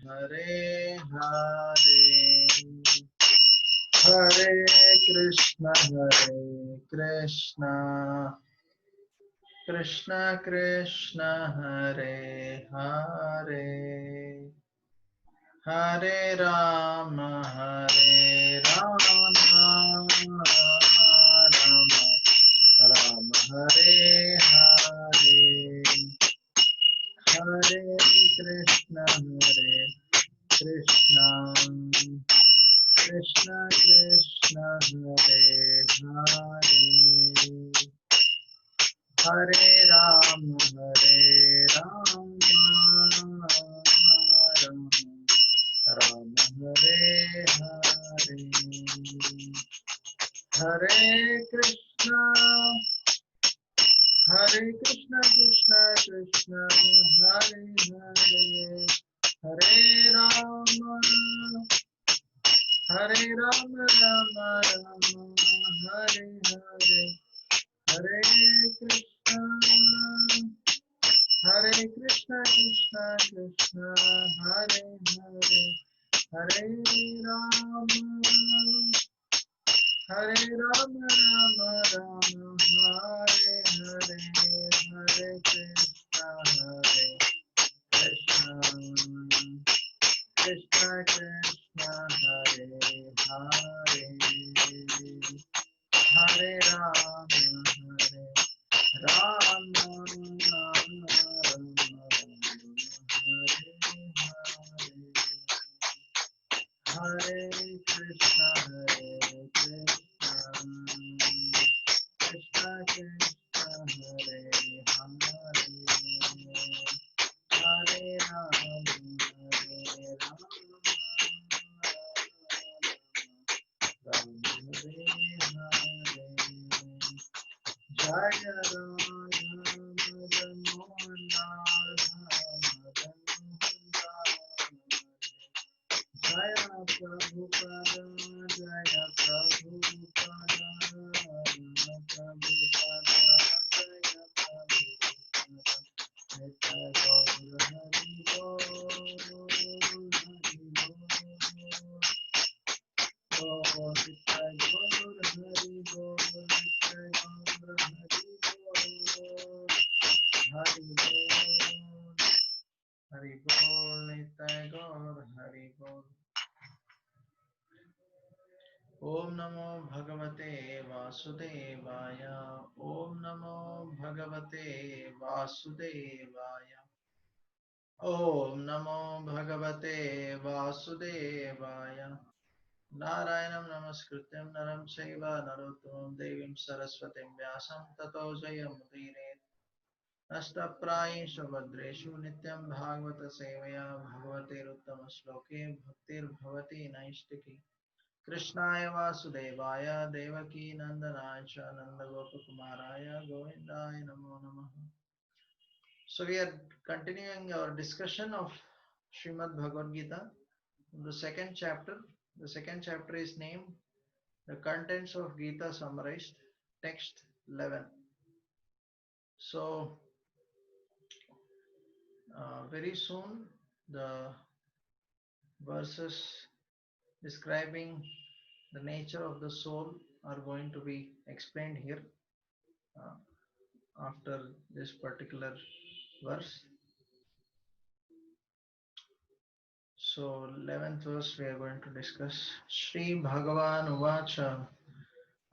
Hare Hare, Hare Krishna, Krishna Krishna, Hare Hare, Hare Rama, Rama Rama, Hare Hare, Hare Krishna, Krishna Krishna Krishna, Hare Hare, Hare Rama, Rama Rama, Hare Hare, Hare Krishna, Krishna Krishna, Hare Hare, Hare Rama, Rama Rama, Hare Hare, Hare Krishna, Krishna Krishna, Hare Hare, Hare Rama, Rama Rama, Hare Hare, Hare Krishna, Krishna Krishna, Hare Hare, Hare Rama, Rama Rama, Hare Krishna, Krishna Krishna, Hare Hare, Hare Rama, Hare Hare, Jaya Ram Madan Mohan Madan Jaya Prabhupada, Jaya Prabhupada, Jaya Prabhupada, Jaya Prabhupada, Nitya Gaur Hari Bol, Hari Bol. Oh, Nitya Gaur Hari Bol, Nitya Gaur Hari Bol, Hari Bol, Hari Bol, Nitya Gaur Hari Bol. Om Namo Bhagavate Vasudevaya, Om Namo Bhagavate Vasudevaya, Om Namo Bhagavate Vasudevaya. Narayanam Namaskrityam Naram Chaiva Narottamam Devim Saraswatim Vyasam Tato Jayamudire Nashtaprayeshu Bhadreshu Nityam Bhagavata Sevaya Bhagavate Uttama Shloke Bhaktir Bhavati Naistiki Krishnaya Vasudevaya Devaki Nandana Cha Nanda Gopakumaraya Govindaya Namo Namaha. So we are continuing our discussion of Srimad Bhagavad Gita, the second chapter. The second chapter is named The Contents of Gita Summarized, text 11. So very soon the verses describing the nature of the soul are going to be explained here after this particular verse. So 11th verse we are going to discuss. Shri Bhagavan Uvacha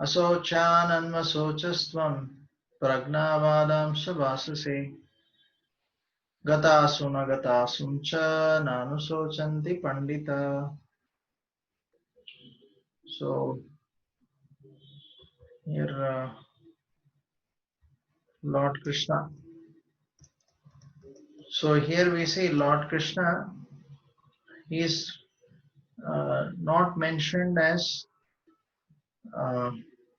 Asochananmasocastvam Pragnavadamsha Vasase Gatasuna Gatasumcha Nanusochanti Pandita. So here Lord Krishna. So here we see Lord Krishna, he is not mentioned as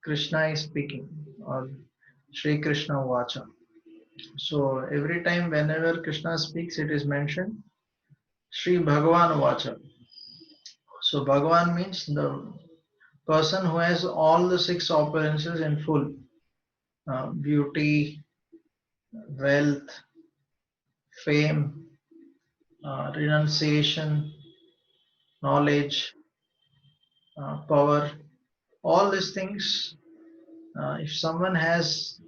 Krishna is speaking or Sri Krishna Vacha. So every time whenever Krishna speaks, it is mentioned Sri Bhagavan Vacha. So Bhagavan means the person who has all the six opulences in full: beauty, wealth, fame, renunciation, knowledge, power, all these things. If someone has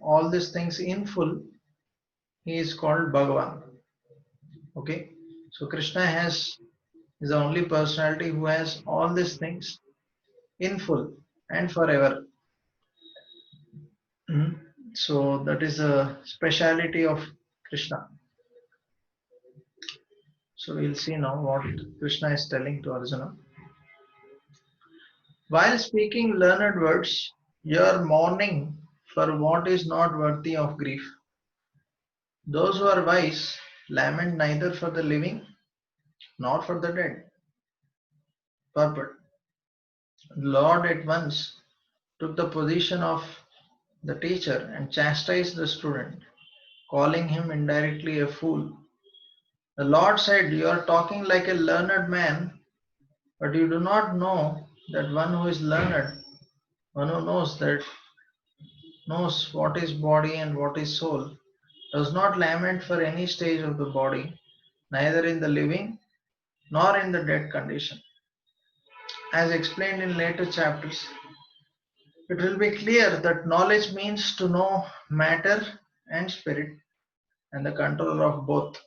all these things in full, he is called Bhagavan. Okay, so Krishna is the only personality who has all these things in full and forever. Mhm. So that is the speciality of Krishna. So we'll see now what Krishna is telling to Arjuna. While speaking learned words, you are mourning for what is not worthy of grief. Those who are wise lament neither for the living nor for the dead. Purport. The Lord at once took the position of the teacher and chastised the student, calling him indirectly a fool. The Lord said, "You are talking like a learned man, but you do not know that one who is learned, one who knows what is body and what is soul, does not lament for any stage of the body, neither in the living nor in the dead condition." As explained in later chapters, it will be clear that knowledge means to know matter and spirit and the control of both.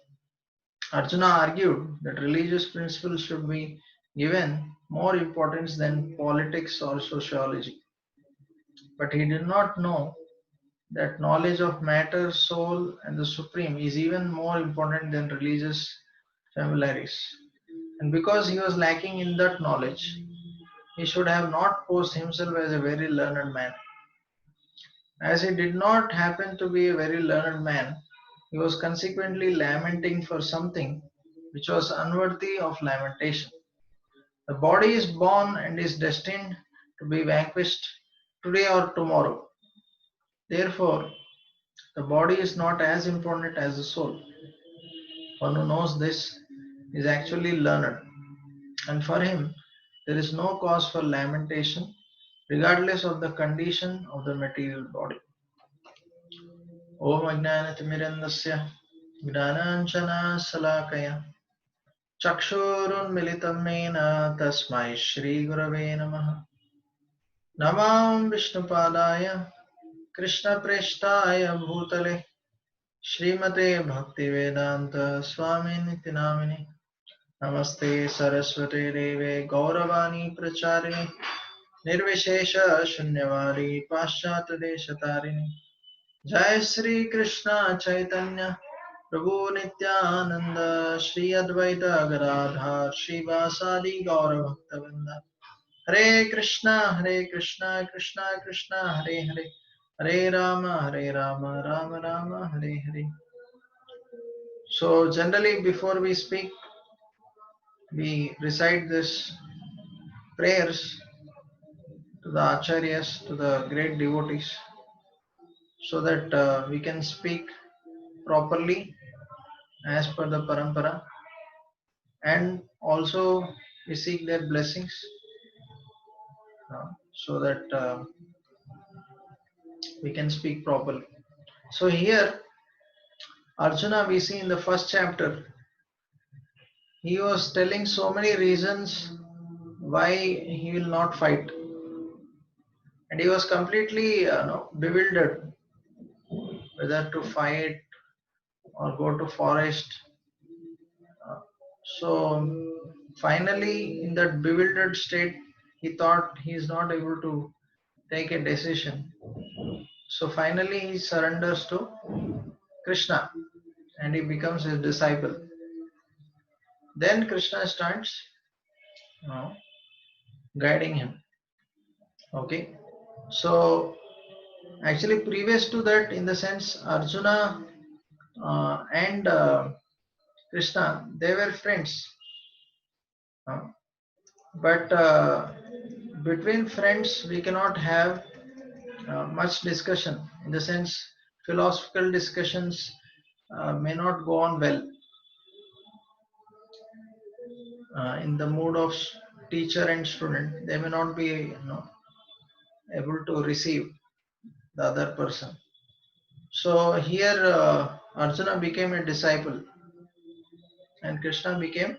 Arjuna argued that religious principles should be given more importance than politics or sociology. But he did not know that knowledge of matter, soul, and the supreme is even more important than religious familiaris. And because he was lacking in that knowledge, he should have not posed himself as a very learned man. As he did not happen to be a very learned man, he was consequently lamenting for something which was unworthy of lamentation. The body is born and is destined to be vanquished today or tomorrow. Therefore, the body is not as important as the soul. One who knows this is actually learned, and for him there is no cause for lamentation, regardless of the condition of the material body. Om Ajnanatimirandasya Gnananjana चक्षुरुन्मिलितं येन तस्मै श्रीगुरवे नमः। नमामि विष्णुपादाय कृष्णप्रेष्ठाय भूतले श्रीमते भक्तिवेदान्त स्वामिनिति नामिने। नमस्ते सरस्वते देवे गौरवाणी प्रचारिणे निर्विशेष शून्यवादी पाश्चात्यदेशतारिणे। जय श्री कृष्ण चैतन्य प्रभु नित्यानंद श्री अद्वैत गदाधर श्रीवासादि गौर भक्तवृंद। हरे कृष्णा कृष्णा कृष्णा हरे हरे, हरे Ram Ram Ram Hare Hare. So generally before we speak, we recite this prayers to the acharyas, to the great devotees, so that we can speak properly as per the parampara, and also we seek their blessings so that we can speak properly. So here Arjuna, we see in the first chapter, he was telling so many reasons why he will not fight, and he was completely bewildered whether to fight or go to forest. Uh, so finally, in that bewildered state, he thought he is not able to take a decision. So finally, he surrenders to Krishna and he becomes his disciple. Then Krishna starts uh, guiding him. Okay, so actually, previous to that, in the sense, Arjuna and Krishna, they were friends. Uh, but between friends, we cannot have much discussion. In the sense, philosophical discussions may not go on well in the mood of teacher and student. They may not be able to receive the other person. So here Arjuna became a disciple, and Krishna became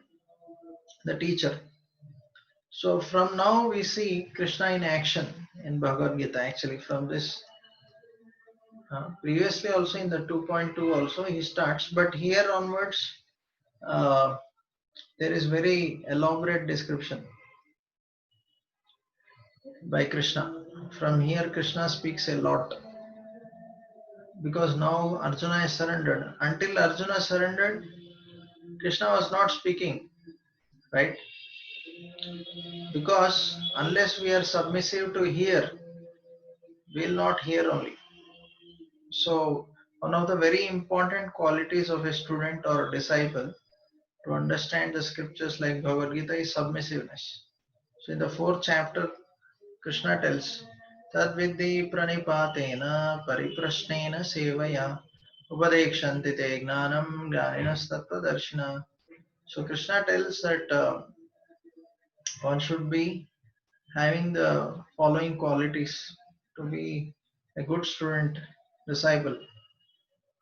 the teacher. So from now we see Krishna in action in Bhagavad Gita. Actually, from this previously also in the 2.2 also he starts, but here onwards uh, there is very elaborate description by Krishna. From here Krishna speaks a lot because now Arjuna is surrendered. Until Arjuna surrendered, Krishna was not speaking, right? Because unless we are submissive to hear, we will not hear only. So one of the very important qualities of a student or disciple to understand the scriptures like Bhagavad Gita is submissiveness. So in the fourth chapter, Krishna tells, Tadvidhi pranipatena pariprashnena sevaya upadekshanti te gnanam jnaninas tattvadarshina. So Krishna tells that one should be having the following qualities to be a good student, disciple.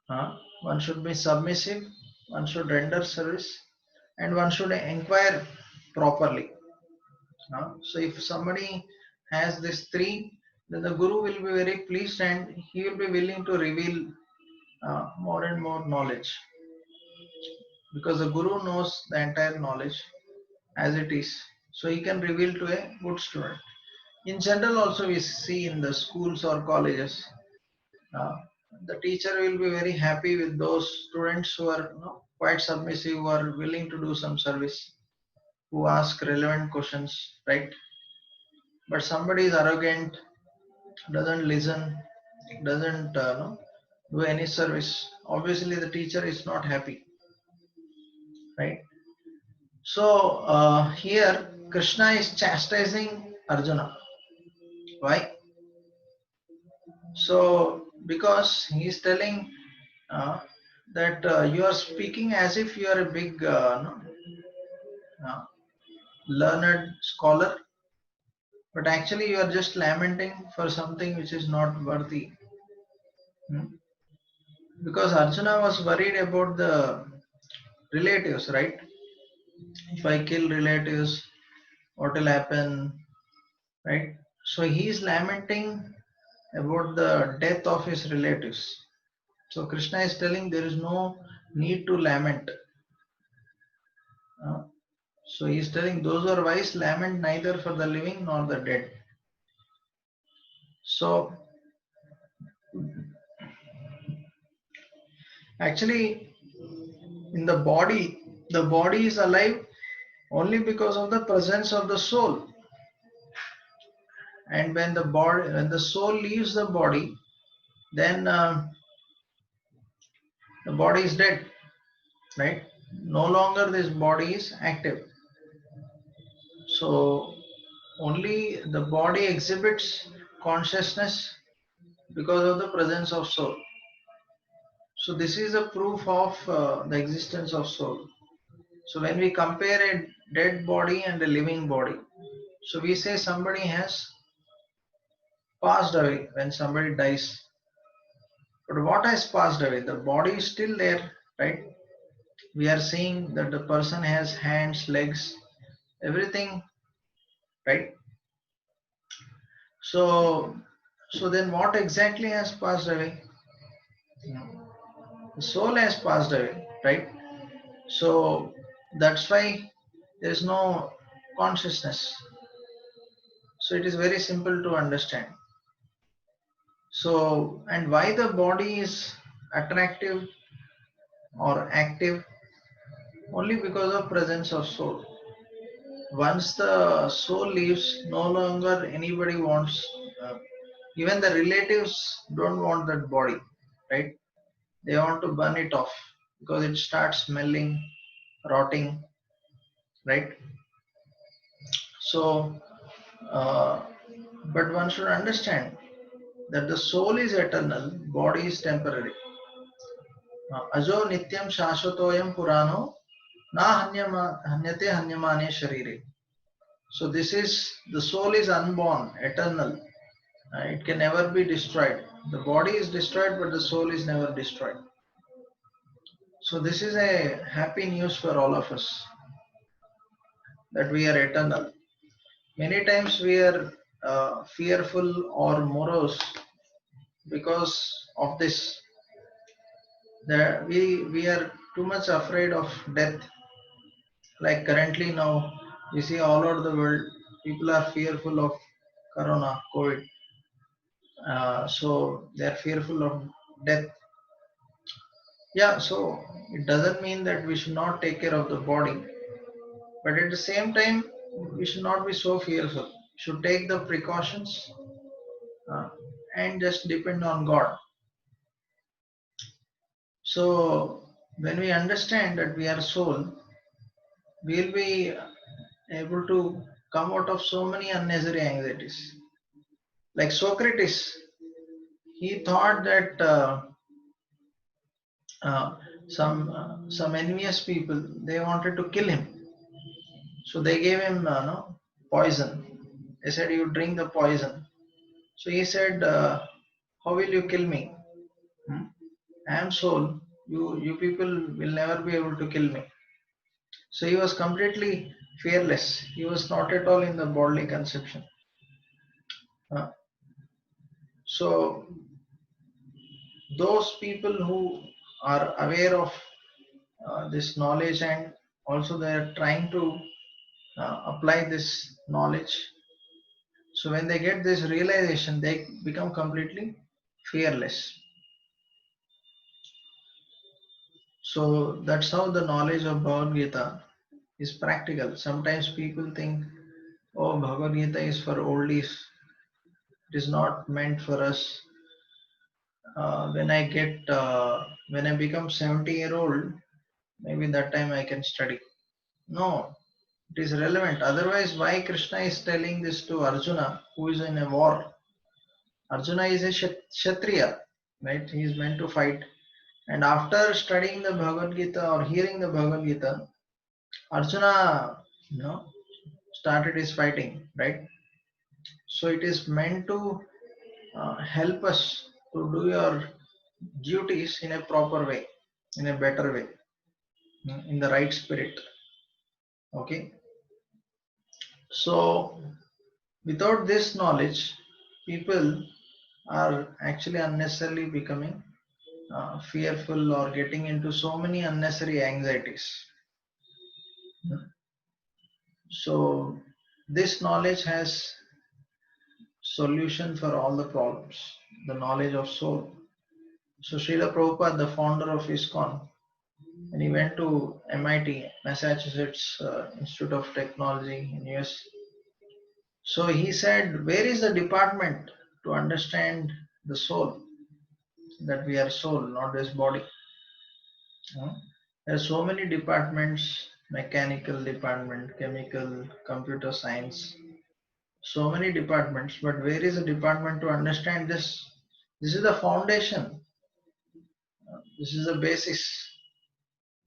One should be submissive, one should render service, and one should inquire properly. So if somebody has these three, then the Guru will be very pleased and he will be willing to reveal more and more knowledge, because the Guru knows the entire knowledge as it is. So he can reveal to a good student. In general, also we see in the schools or colleges, uh, the teacher will be very happy with those students who are quite submissive, who are willing to do some service, who ask relevant questions, right? But somebody is arrogant, doesn't listen, doesn't do any service. Obviously, the teacher is not happy, right? So here Krishna is chastising Arjuna. Why? So because he is telling uh, that you are speaking as if you are a big uh, learned scholar, but actually you are just lamenting for something which is not worthy. Hmm? Because Arjuna was worried about the relatives, right? If I kill relatives, what will happen, right? So he is lamenting about the death of his relatives. So Krishna is telling there is no need to lament. Uh, so he is telling those who are wise lament neither for the living nor the dead. So actually in the body is alive only because of the presence of the soul. And when the soul leaves the body, then the body is dead, right? No longer this body is active. So only the body exhibits consciousness because of the presence of soul. So this is a proof of the existence of soul. So when we compare a dead body and a living body, so we say somebody has passed away when somebody dies. But what has passed away? The body is still there, right? We are seeing that the person has hands, legs, everything, right? So, so then what exactly has passed away? The soul has passed away, right? So that's why there is no consciousness. So it is very simple to understand. So, and why the body is attractive or active? Only because of presence of soul. Once the soul leaves, no longer anybody wants, uh, even the relatives don't want that body, right? They want to burn it off because it starts smelling, rotting, right? So, uh, but one should understand that the soul is eternal, body is temporary. Ajo nityam shashvatoyam purano na hanyate hanyamane sharire. So this is, the soul is unborn, eternal. It can never be destroyed. The body is destroyed, but the soul is never destroyed. So this is a happy news for all of us that we are eternal. Many times we are fearful or morose because of this. That we are too much afraid of death. Like currently now, we see all over the world, people are fearful of corona, COVID. So they are fearful of death. Yeah, so it doesn't mean that we should not take care of the body, but at the same time, we should not be so fearful. We should take the precautions uh, and just depend on God. So when we understand that we are soul, we'll be able to come out of so many unnecessary anxieties. Like Socrates, he thought that uh, some envious people they wanted to kill him, so they gave him no, poison. They said, "You drink the poison." So he said, "How will you kill me? Hmm? I am soul. You people will never be able to kill me." So he was completely fearless. He was not at all in the bodily conception. Uh, so those people who are aware of this knowledge and also they are trying to apply this knowledge. So when they get this realization, they become completely fearless. So that's how the knowledge of Bhagavad Gita is practical. Sometimes people think, oh, Bhagavad Gita is for oldies. It is not meant for us. When I become 70-year-old, maybe that time I can study. No, it is relevant. Otherwise, why Krishna is telling this to Arjuna, who is in a war? Arjuna is a Kshatriya, right? He is meant to fight. And after studying the Bhagavad Gita or hearing the Bhagavad Gita, Arjuna, started his fighting, right? So it is meant to help us to do your duties in a proper way, in a better way, in the right spirit. Okay. So without this knowledge, people are actually unnecessarily becoming fearful or getting into so many unnecessary anxieties. So this knowledge has solution for all the problems, the knowledge of soul. So Srila Prabhupada, the founder of ISKCON, when he went to MIT, Massachusetts Institute of Technology in US, so he said, where is the department to understand the soul, that we are soul, not this body? There are so many departments, mechanical department, chemical, computer science, so many departments, but where is the department to understand this? This is the foundation. This is the basis.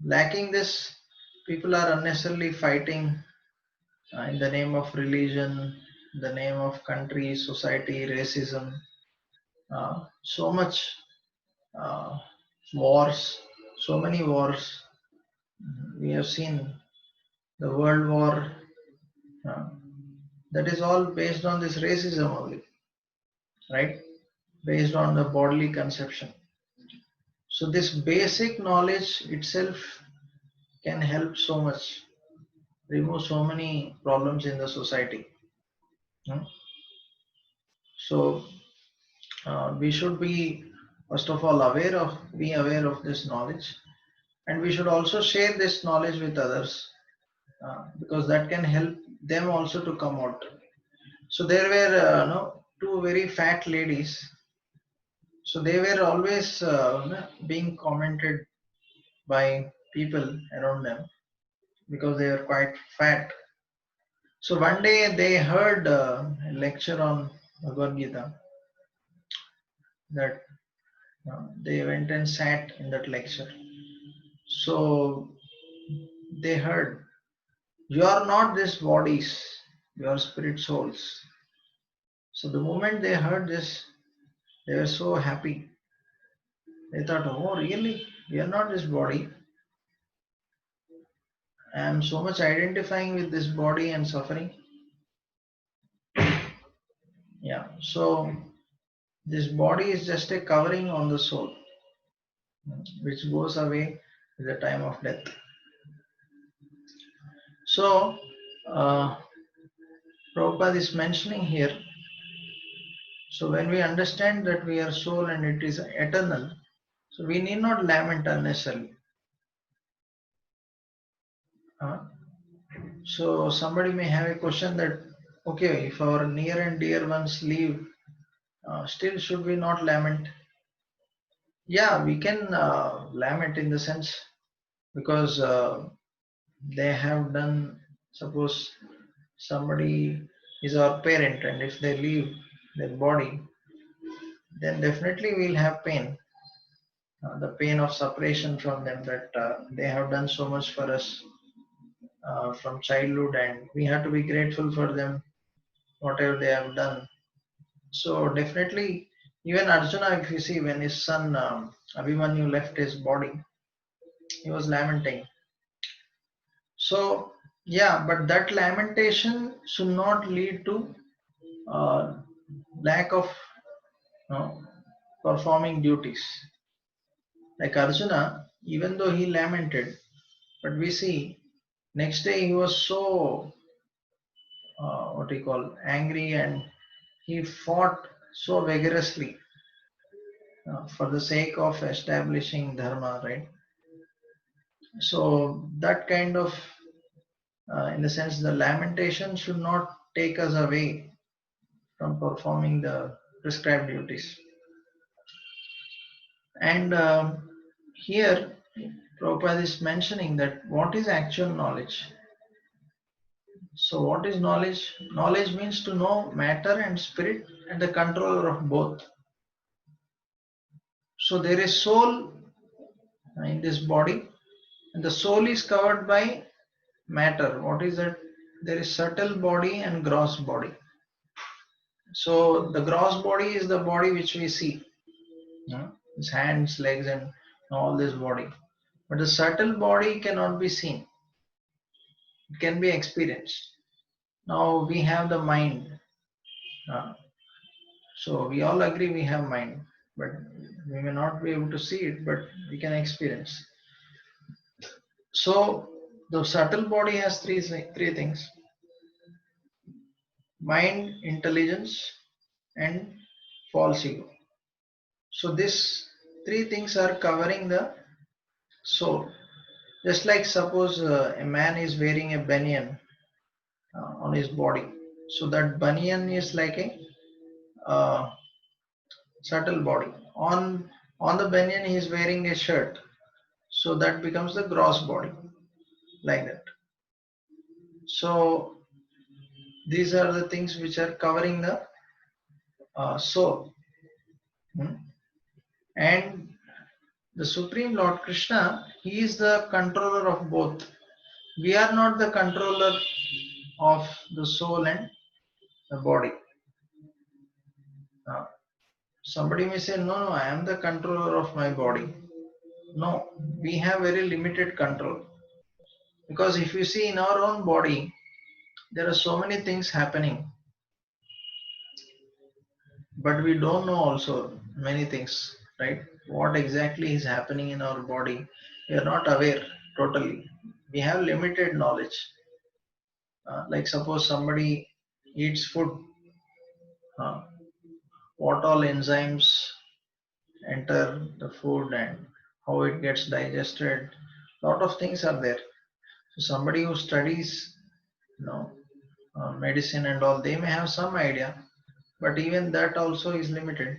Lacking this, people are unnecessarily fighting in the name of religion, the name of country, society, racism. So much uh, wars, so many wars. We have seen the World War. Uh, that is all based on this racism only, right? Based on the bodily conception. So this basic knowledge itself can help so much, remove so many problems in the society. Hmm? So we should be first of all be aware of this knowledge, and we should also share this knowledge with others because that can help them also to come out. So there were no, two very fat ladies. So they were always being commented by people around them because they were quite fat. So one day they heard a lecture on Bhagavad Gita, that they went and sat in that lecture. So they heard, you are not these bodies, you are spirit souls. So the moment they heard this, they were so happy. They thought, oh, really? We are not this body. I am so much identifying with this body and suffering. Yeah, so this body is just a covering on the soul, which goes away at the time of death. So, Prabhupada is mentioning here, so when we understand that we are soul and it is eternal, so we need not lament unnecessarily. Uh, so somebody may have a question that, okay, if our near and dear ones leave, still should we not lament? Yeah, we can lament in the sense because they have done, suppose somebody is our parent and if they leave their body, then definitely we'll have pain, the pain of separation from them, that they have done so much for us from childhood and we have to be grateful for them, whatever they have done. So definitely, even Arjuna, if you see, when his son Abhimanyu left his body, he was lamenting. So yeah, but that lamentation should not lead to uh, lack of know, performing duties. Like Arjuna, even though he lamented, but we see next day he was so what do you call angry, and he fought so vigorously for the sake of establishing dharma, right? So that kind of, in the sense, the lamentation should not take us away from performing the prescribed duties. And here, Prabhupada is mentioning that what is actual knowledge. So, what is knowledge? Knowledge means to know matter and spirit and the controller of both. So, there is soul in this body, and the soul is covered by matter. What is that? There is subtle body and gross body. So, the gross body is the body which we see, his hands, legs, and all this body. But the subtle body cannot be seen, it can be experienced. Now we have the mind. Uh, so we all agree we have mind, but we may not be able to see it, but we can experience. So the subtle body has three things: mind, intelligence, and false ego. So these three things are covering the soul. Just like suppose a man is wearing a banyan on his body. So that banyan is like a uh, subtle body. On the banyan he is wearing a shirt. So that becomes the gross body, like that. So these are the things which are covering the soul. Hmm? And the Supreme Lord Krishna, he is the controller of both. We are not the controller of the soul and the body. Uh, Somebody may say, no, no, I am the controller of my body. No, we have very limited control. Because if you see in our own body, there are so many things happening, but we don't know also many things, right? What exactly is happening in our body, we are not aware totally. We have limited knowledge. Like suppose somebody eats food, uh, what all enzymes enter the food and how it gets digested. Lot of things are there. So somebody who studies, you know, medicine and all, they may have some idea, but even that also is limited,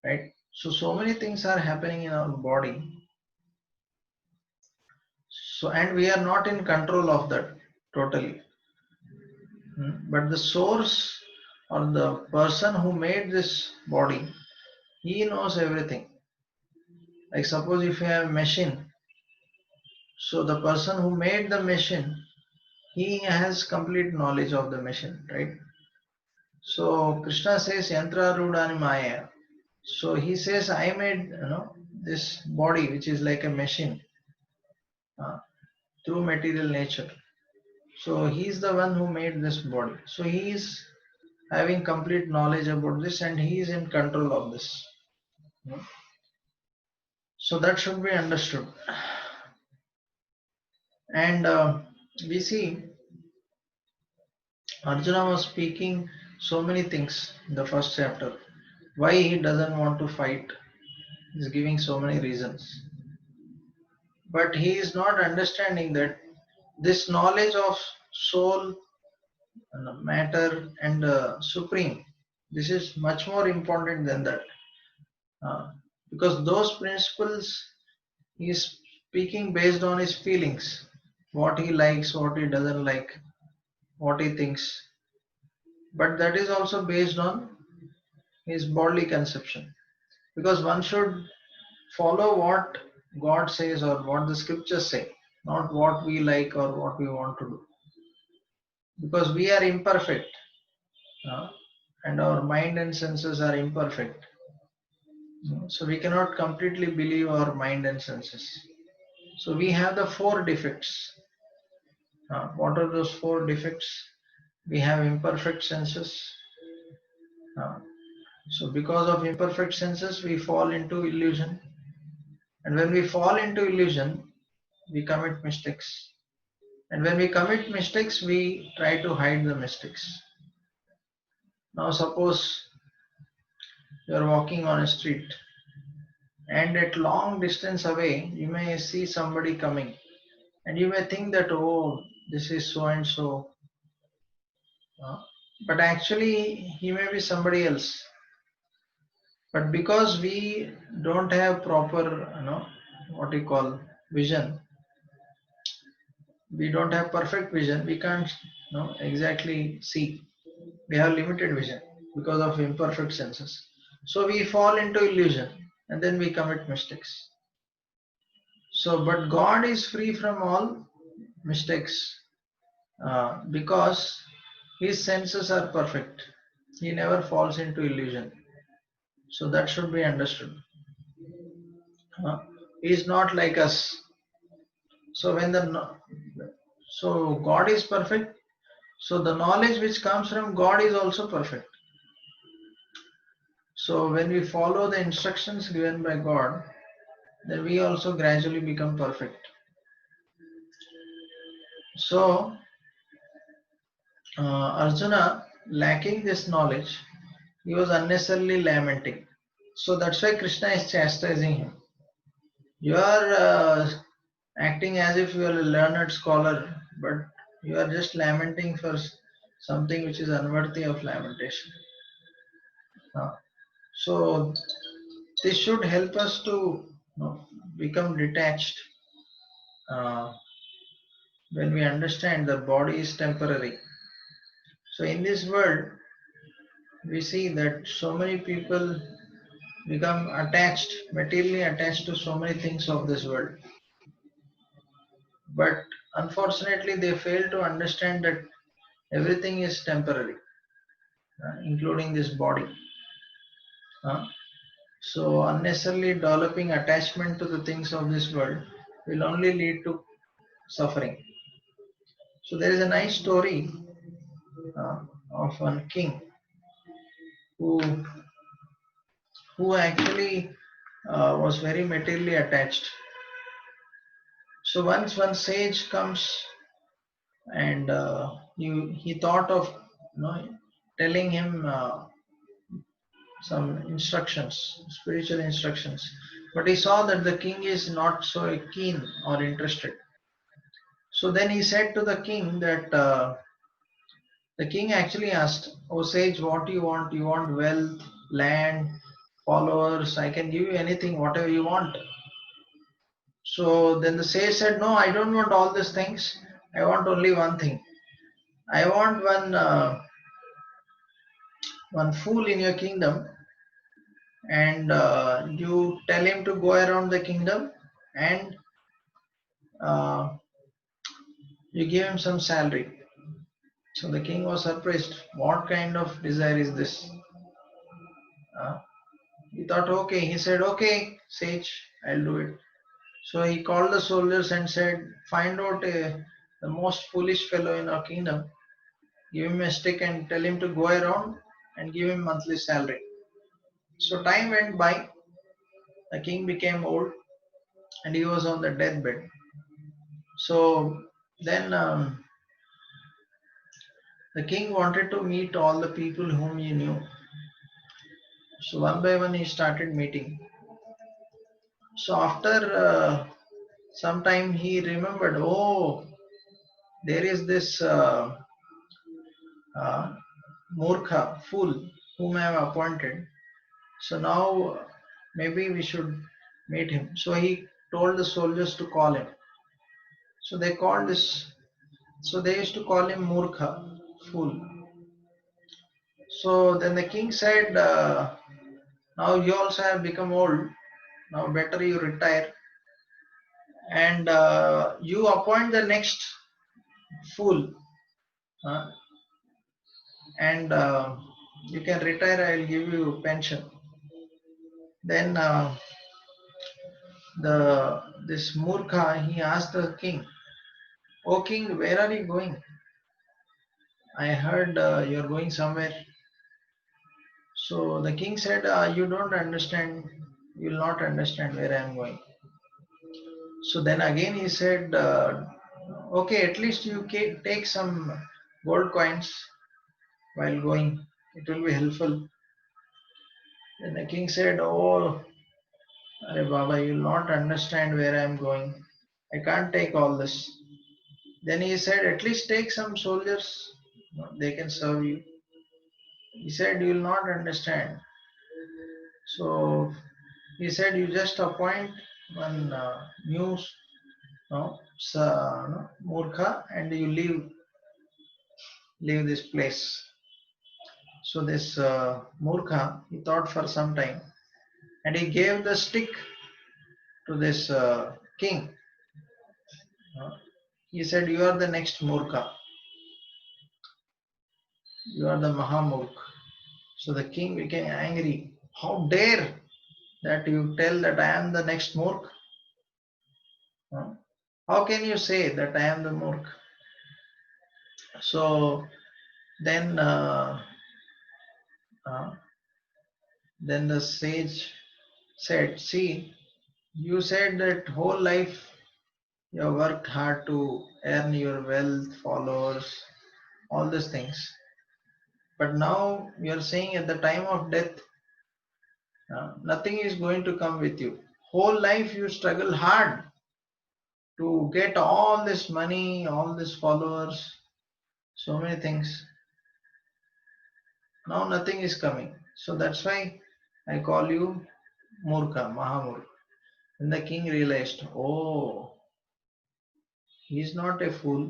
right? So many things are happening in our body. So and we are not in control of that totally. But the source or the person who made this body, he knows everything. Like suppose if you have a machine, so the person who made the machine, he has complete knowledge of the machine, right? So Krishna says yantra rudani maya. So he says, I made this body which is like a machine. Uh, through material nature. So he is the one who made this body. So he is having complete knowledge about this and he is in control of this. So that should be understood. And we see Arjuna was speaking so many things in the first chapter. Why he doesn't want to fight? He's giving so many reasons. But he is not understanding that this knowledge of soul, matter, and supreme, this is much more important than that. Uh, because those principles he is speaking based on his feelings, what he likes, what he doesn't like, what he thinks. But that is also based on his bodily conception. Because one should follow what God says or what the scriptures say, not what we like or what we want to do. Because we are imperfect uh, and our mind and senses are imperfect. So we cannot completely believe our mind and senses. So we have the four defects. What are those four defects? We have imperfect senses. Uh, so because of imperfect senses, we fall into illusion. And when we fall into illusion, we commit mistakes. And when we commit mistakes, we try to hide the mistakes. Now, suppose you are walking on a street and at long distance away, you may see somebody coming and you may think that, oh, this is so and so. But actually, he may be somebody else. But because we don't have proper, what you call vision, we don't have perfect vision, we can't exactly see. We have limited vision because of imperfect senses. So we fall into illusion and then we commit mistakes. So, but God is free from all mistakes because his senses are perfect. He never falls into illusion. So that should be understood. He is not like us. So when so God is perfect. So the knowledge which comes from God is also perfect. So when we follow the instructions given by God, then we also gradually become perfect. So Arjuna, lacking this knowledge, he was unnecessarily lamenting. So that's why Krishna is chastising him. You are acting as if you are a learned scholar, but you are just lamenting for something which is unworthy of lamentation. Uh, so this should help us to become detached when we understand the body is temporary. So in this world, we see that so many people become attached, materially attached to so many things of this world. But unfortunately, they fail to understand that everything is temporary, including this body. So unnecessarily developing attachment to the things of this world will only lead to suffering. So there is a nice story uh, of one king who actually was very materially attached. So once one sage comes and he thought of telling him some instructions, spiritual instructions, but he saw that the king is not so keen or interested. So then he said to the king that the king actually asked, "O sage, what do you want? You want wealth, land, followers? I can give you anything, whatever you want." So then the sage said, "No, I don't want all these things. I want only one thing. I want one fool in your kingdom, and you tell him to go around the kingdom, and uh, you give him some salary." So the king was surprised. What kind of desire is this? Uh, he thought, okay. He said, "Okay, sage, I'll do it." So he called the soldiers and said, find out the most foolish fellow in our kingdom, give him a stick and tell him to go around and give him monthly salary. So time went by, the king became old and he was on the deathbed. So then the king wanted to meet all the people whom he knew. So one by one he started meeting. So after some time he remembered, oh, there is this uh, Murkha, fool, whom I have appointed. So now maybe we should meet him. So he told the soldiers to call him. So they called this, so they used to call him Murkha, fool. So then the king said, now you also have become old. Now better you retire and you appoint the next fool, uh, and you can retire. I will give you pension. Then the this Murkha, he asked the king, "O king, where are you going? I heard you're going somewhere." So the king said, "You don't understand. You will not understand where I am going." So then again he said, "Okay, at least you take some gold coins while going. It will be helpful." Then the king said, "Oh, Are Baba, you will not understand where I am going. I can't take all this." Then he said, "At least take some soldiers. They can serve you." He said, "You will not understand." So he said, "You just appoint one new Murkha and you leave this place." So this Murkha, he thought for some time and he gave the stick to this king. He said, "You are the next Murkha. You are the Mahamurk." So the king became angry. "How dare that you tell that I am the next Murk? Huh? How can you say that I am the Murk?" So then, uh, then the sage said, "See, you said that whole life you have worked hard to earn your wealth, followers, all these things. But now you are saying at the time of death, nothing is going to come with you. Whole life you struggle hard to get all this money, all these followers, so many things. Now nothing is coming. So that's why I call you Murkha, Mahamurkha." And the king realized, oh, he is not a fool.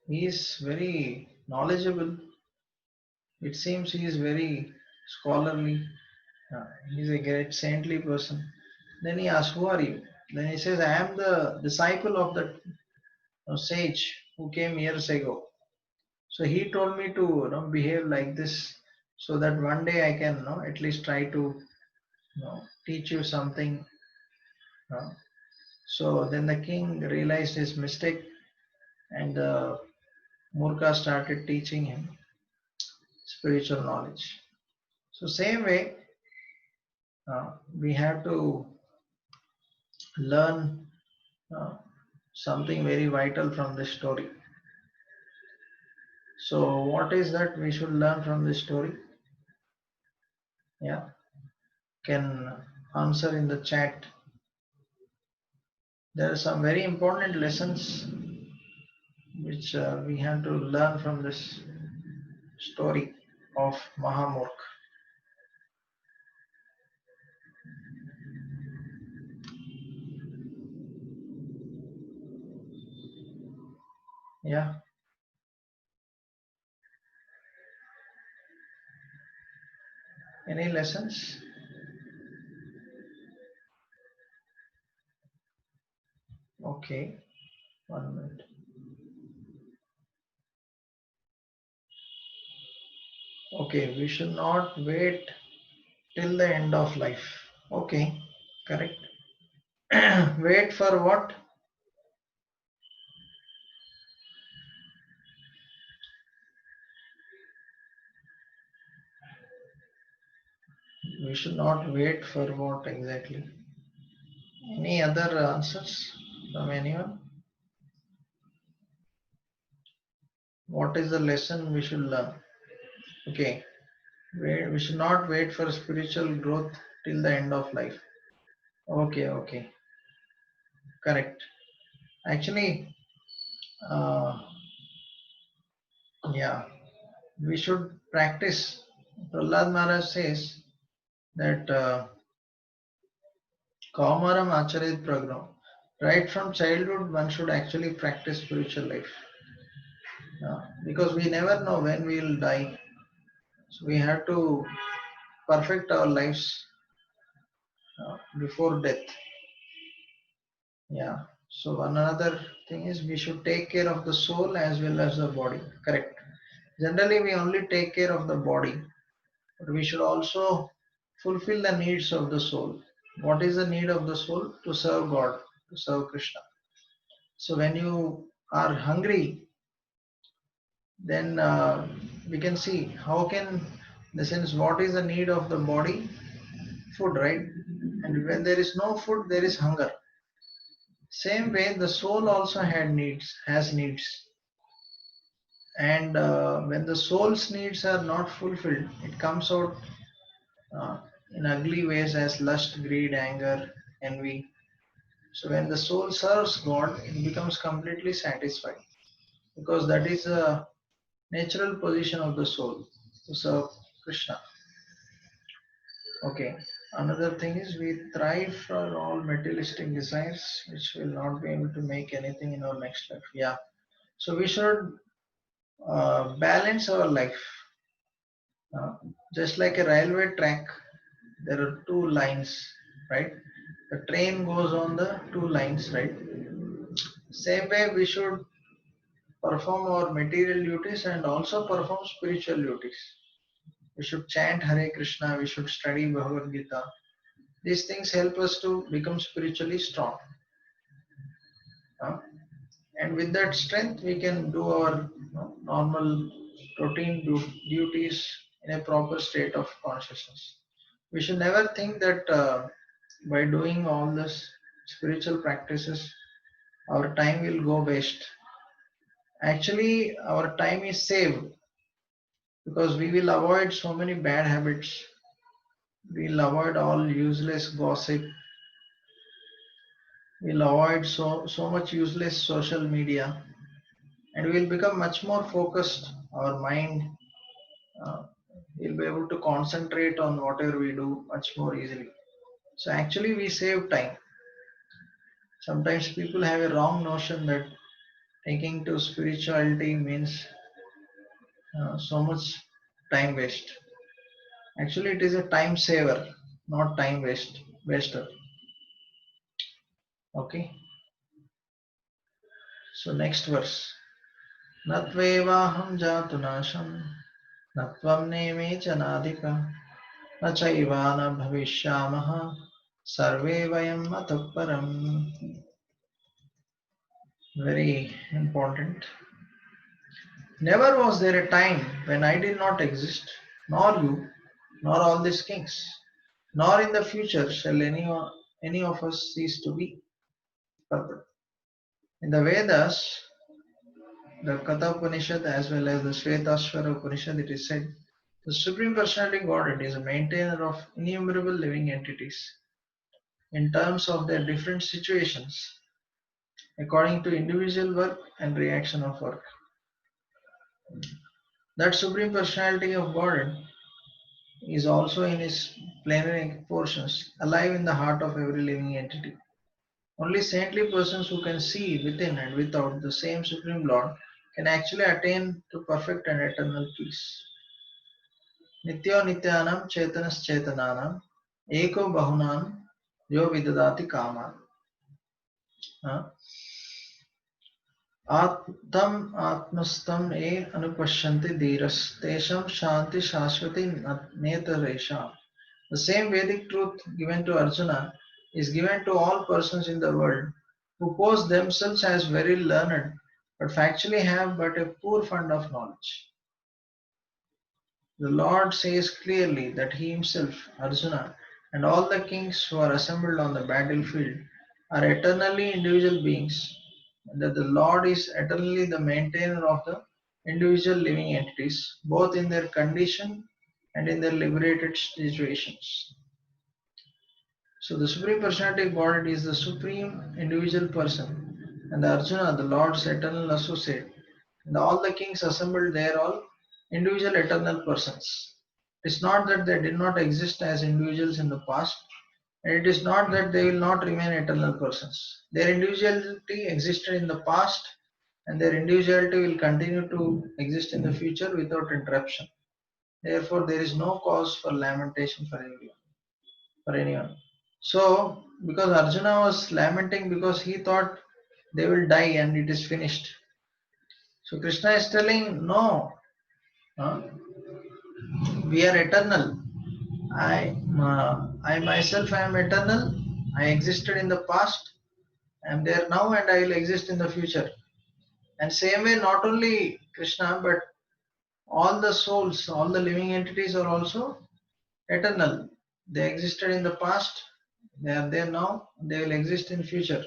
He is very knowledgeable. It seems he is very scholarly. He is a great saintly person. Then he asked, "Who are you?" Then he says, "I am the disciple of the sage who came years ago. So he told me to behave like this so that one day I can at least try to teach you something." Uh, so then the king realized his mistake and Murka started teaching him spiritual knowledge. So same way, we have to learn uh, something very vital from this story. So what is that we should learn from this story? Yeah, can answer in the chat. There are some very important lessons which we have to learn from this story of Mahamurk. Yeah, any lessons? Okay, 1 minute. Okay, we should not wait till the end of life. Okay, correct. Wait for what? We should not wait for what exactly? Any other answers from anyone? What is the lesson we should learn? Okay, we should not wait for spiritual growth till the end of life. Okay, okay, correct. Actually, uh, yeah, we should practice. Prahlad Maharaj says that Kaumaram Acharit program. Right from childhood, one should actually practice spiritual life because we never know when we will die. So we have to perfect our lives before death. Yeah. So one another thing is we should take care of the soul as well as the body. Correct. Generally, we only take care of the body, but we should also fulfill the needs of the soul. What is the need of the soul? To serve God, to serve Krishna. So when you are hungry, then we can see how can, in the sense, what is the need of the body? Food, right? And when there is no food, there is hunger. Same way, the soul also has needs. And when the soul's needs are not fulfilled, it comes out uh, in ugly ways as lust, greed, anger, envy. So when the soul serves God, it becomes completely satisfied because that is the natural position of the soul to serve Krishna. Okay. Another thing is we thrive for all materialistic desires, which will not be able to make anything in our next life. Yeah. So we should balance our life. Uh, just like a railway track, there are two lines, right? The train goes on the two lines, right? Same way, we should perform our material duties and also perform spiritual duties. We should chant Hare Krishna, we should study Bhagavad Gita. These things help us to become spiritually strong. Uh, and with that strength, we can do our normal routine duties in a proper state of consciousness. We should never think that by doing all this spiritual practices, our time will go waste. Actually, our time is saved because we will avoid so many bad habits. We'll avoid all useless gossip. We'll avoid so much useless social media, and we'll become much more focused. Our mind uh, will be able to concentrate on whatever we do much more easily. So actually, we save time. Sometimes people have a wrong notion that taking to spirituality means so much time waste. Actually, it is a time saver, not time waster. Okay. So next verse. Natvevaham jatu nasham, natvam neme chanadika, nachayvana bhavishyamaha, sarve vayam mataparam. Very important. Never was there a time when I did not exist, nor you, nor all these kings, nor in the future shall any of us cease to be. Purport. In the Vedas, the Katha Upanishad as well as the Shvetashvara Upanishad, it is said the Supreme Personality Godhead is a maintainer of innumerable living entities in terms of their different situations according to individual work and reaction of work. That Supreme Personality of Godhead is also in his plenary portions, alive in the heart of every living entity. Only saintly persons who can see within and without the same Supreme Lord can actually attain to perfect and eternal peace. Nityo nityanam chetanas chetananam eko bahunan yo vidadati kaman. Attam atmastam e anupashyanti dhiras tesham shanti shashvati netaresha. The same Vedic truth given to Arjuna is given to all persons in the world who pose themselves as very learned but factually have but a poor fund of knowledge. The Lord says clearly that he himself, Arjuna, and all the kings who are assembled on the battlefield are eternally individual beings, and that the Lord is eternally the maintainer of the individual living entities, both in their condition and in their liberated situations. So the Supreme Personality of Godhead is the supreme individual person, and the Arjuna, the Lord's eternal associate, and all the kings assembled there, all individual eternal persons. It's not that they did not exist as individuals in the past, and it is not that they will not remain eternal persons. Their individuality existed in the past, and their individuality will continue to exist in the future without interruption. Therefore, there is no cause for lamentation for everyone, for anyone. So, because Arjuna was lamenting because he thought they will die and it is finished. So Krishna is telling, no, uh, we are eternal. I myself am eternal. I existed in the past. I am there now, and I will exist in the future. And same way, not only Krishna, but all the souls, all the living entities are also eternal. They existed in the past. They are there now. They will exist in future.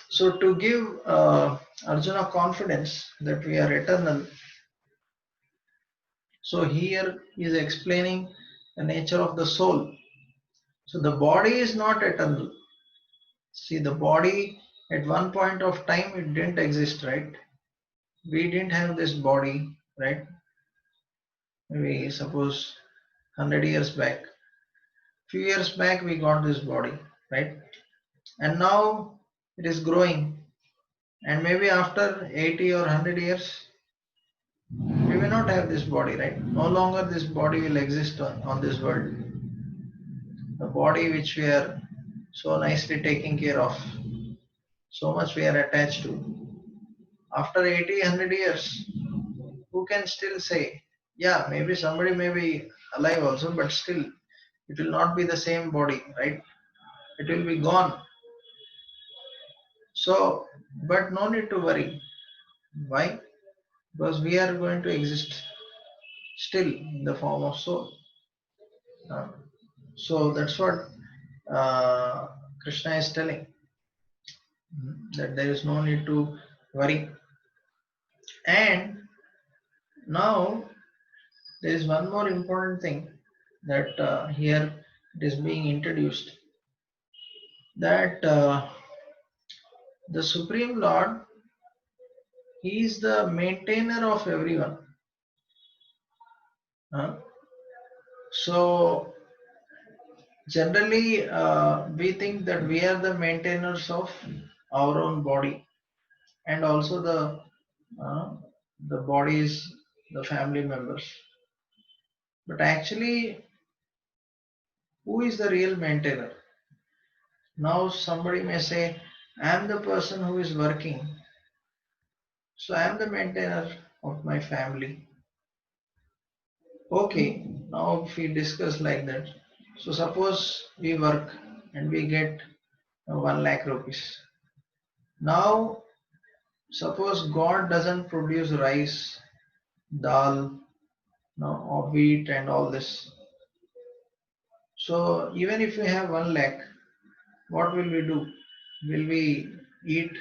So to give Arjuna confidence that we are eternal, so here he is explaining the nature of the soul. So the body is not eternal. See, the body at one point of time it didn't exist, right? We didn't have this body, right? Maybe suppose 100 years back. Few years back we got this body, right? And now it is growing. And maybe after 80 or 100 years, we may not have this body, right? No longer this body will exist on this world. The body which we are so nicely taking care of, so much we are attached to. After 80, 100 years, who can still say, yeah, maybe somebody may be alive also, but still it will not be the same body, right? It will be gone. So, but no need to worry. Why? Because we are going to exist still in the form of soul. Uh, so that's what uh, Krishna is telling, that there is no need to worry. And now there is one more important thing that here it is being introduced, that the Supreme Lord, he is the maintainer of everyone. Uh, so generally we think that we are the maintainers of our own body, and also uh, the bodies, the family members. But actually, who is the real maintainer? Now somebody may say, I am the person who is working, so I am the maintainer of my family. Okay, now if we discuss like that, so suppose we work and we get 1 lakh rupees. Now suppose God doesn't produce rice, dal, no, or wheat and all this. So even if we have 1 lakh, what will we do? Will we eat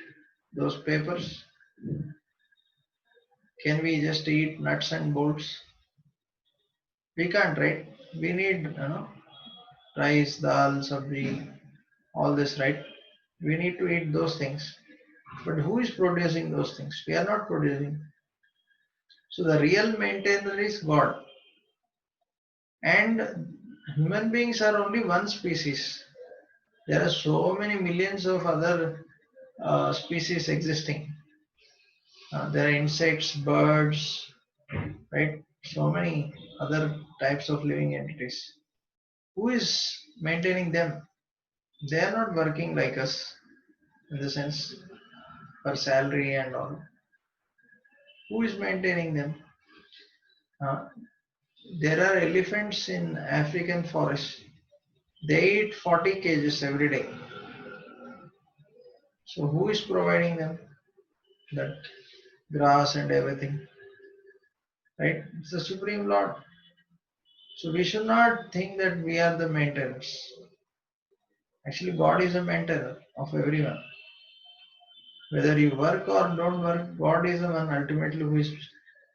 those papers? Can we just eat nuts and bolts? We can't, right? We need, rice, dal, sabji, all this, right? We need to eat those things. But who is producing those things? We are not producing. So the real maintainer is God. And human beings are only one species. There are so many millions of other species existing. There are insects, birds, right? So many other types of living entities. Who is maintaining them? They are not working like us in the sense for salary and all. Who is maintaining them? Uh, there are elephants in African forest. They eat 40 kgs every day. So who is providing them that grass and everything? Right? It's the Supreme Lord. So we should not think that we are the maintainers. Actually, God is a maintainer of everyone. Whether you work or don't work, God is the one ultimately who is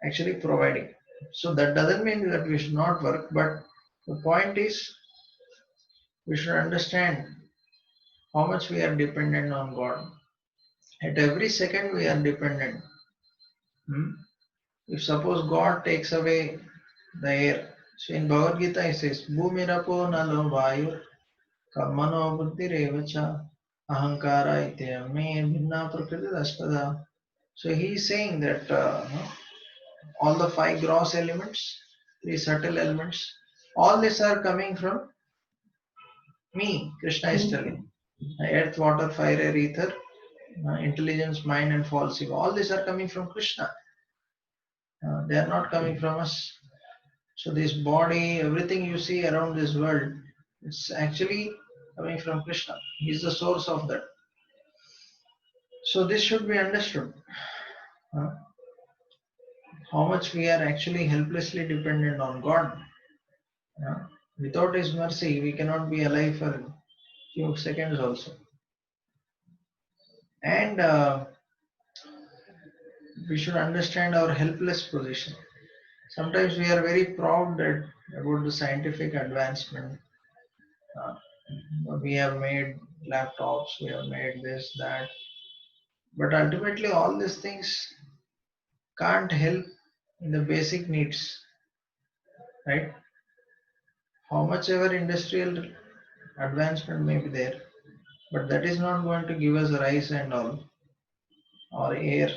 actually providing. So that doesn't mean that we should not work, but the point is we should understand how much we are dependent on God. At every second we are dependent. Hmm? If suppose God takes away the air, so in Bhagavad Gita it says, Bhumirapo nalo vayu kamano buddhi revacha ahankara ityame bhinna prakriti daspada. So he is saying that all the five gross elements, three subtle elements, all these are coming from me, Krishna is telling. Earth, water, fire, air, ether, intelligence, mind, and false ego. All these are coming from Krishna. They are not coming from us. So this body, everything you see around this world, it's actually coming from Krishna. He is the source of that. So this should be understood. uh, how much we are actually helplessly dependent on God. uh, Without His mercy, we cannot be alive for a few seconds also. And we should understand our helpless position. Sometimes we are very proud that about the scientific advancement. Uh, we have made laptops, we have made this, that, but ultimately all these things can't help in the basic needs, right? How much ever industrial advancement may be there, but that is not going to give us rice and all, or air,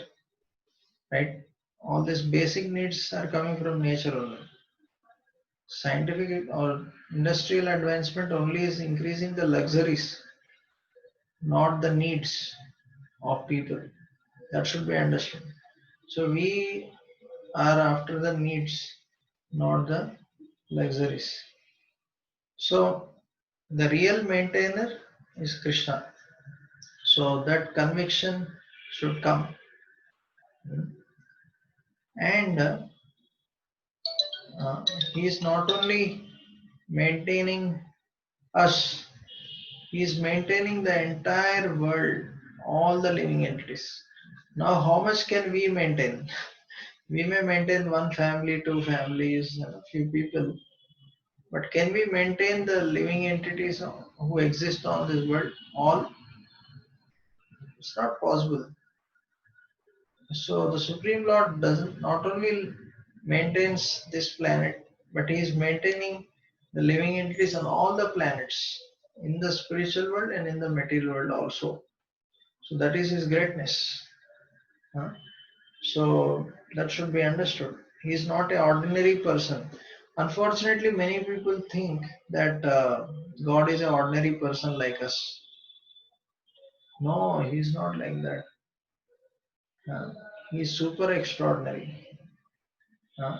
right? All these basic needs are coming from nature only. Scientific or industrial advancement only is increasing the luxuries, not the needs of people. That should be understood. So we are after the needs, not the luxuries. So the real maintainer is Krishna. So that conviction should come. And he is not only maintaining us, he is maintaining the entire world, all the living entities. Now, how much can we maintain? We may maintain one family, two families, and a few people, but can we maintain the living entities who exist on this world? All? It's not possible. So the Supreme Lord doesn't not only maintains this planet, but he is maintaining the living entities on all the planets in the spiritual world and in the material world also. So that is his greatness. huh? So that should be understood. He is not an ordinary person. Unfortunately, many people think that God is an ordinary person like us. No, he is not like that. Uh, he is super extraordinary. Uh,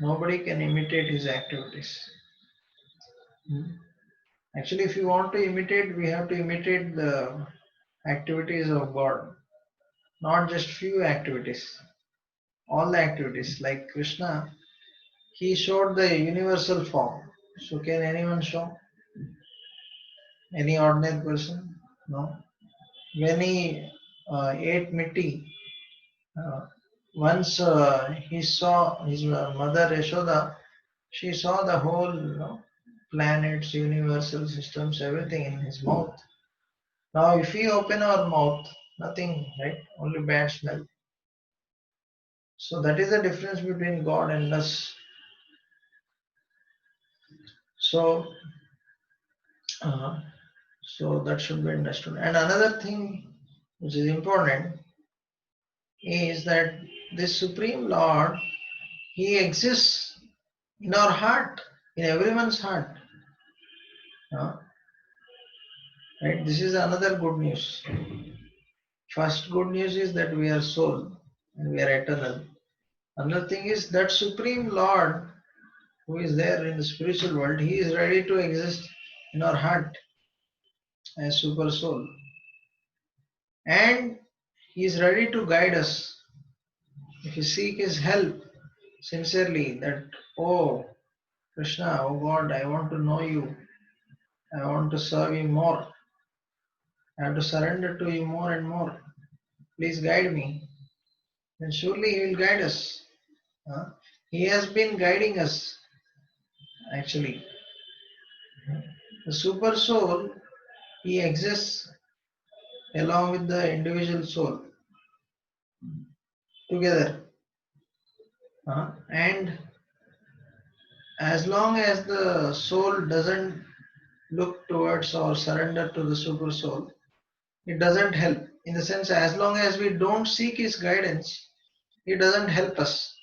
Nobody can imitate his activities. Hmm. Actually, if you want to imitate, we have to imitate the activities of God, not just few activities, all the activities. Like Krishna, he showed the universal form. So, can anyone show? Any ordinary person? No. When he ate mitti, uh, once he saw his mother Yashoda, she saw the whole planets, universal systems, everything in his mouth. Now, if we open our mouth, nothing, right? Only bad smell. So that is the difference between God and us. So, uh, so that should be understood. And another thing which is important is that this Supreme Lord, He exists in our heart, in everyone's heart. Uh, right? This is another good news. First good news is that we are soul and we are eternal. Another thing is that Supreme Lord who is there in the spiritual world, he is ready to exist in our heart as super soul, and he is ready to guide us if we seek his help sincerely. That, oh Krishna, oh God, I want to know you, I want to serve you more, I have to surrender to you more and more. Please guide me. Then surely he will guide us. Huh? He has been guiding us actually. The super soul, he exists along with the individual soul together. And as long as the soul doesn't look towards or surrender to the super soul, it doesn't help. In the sense, as long as we don't seek his guidance, he doesn't help us.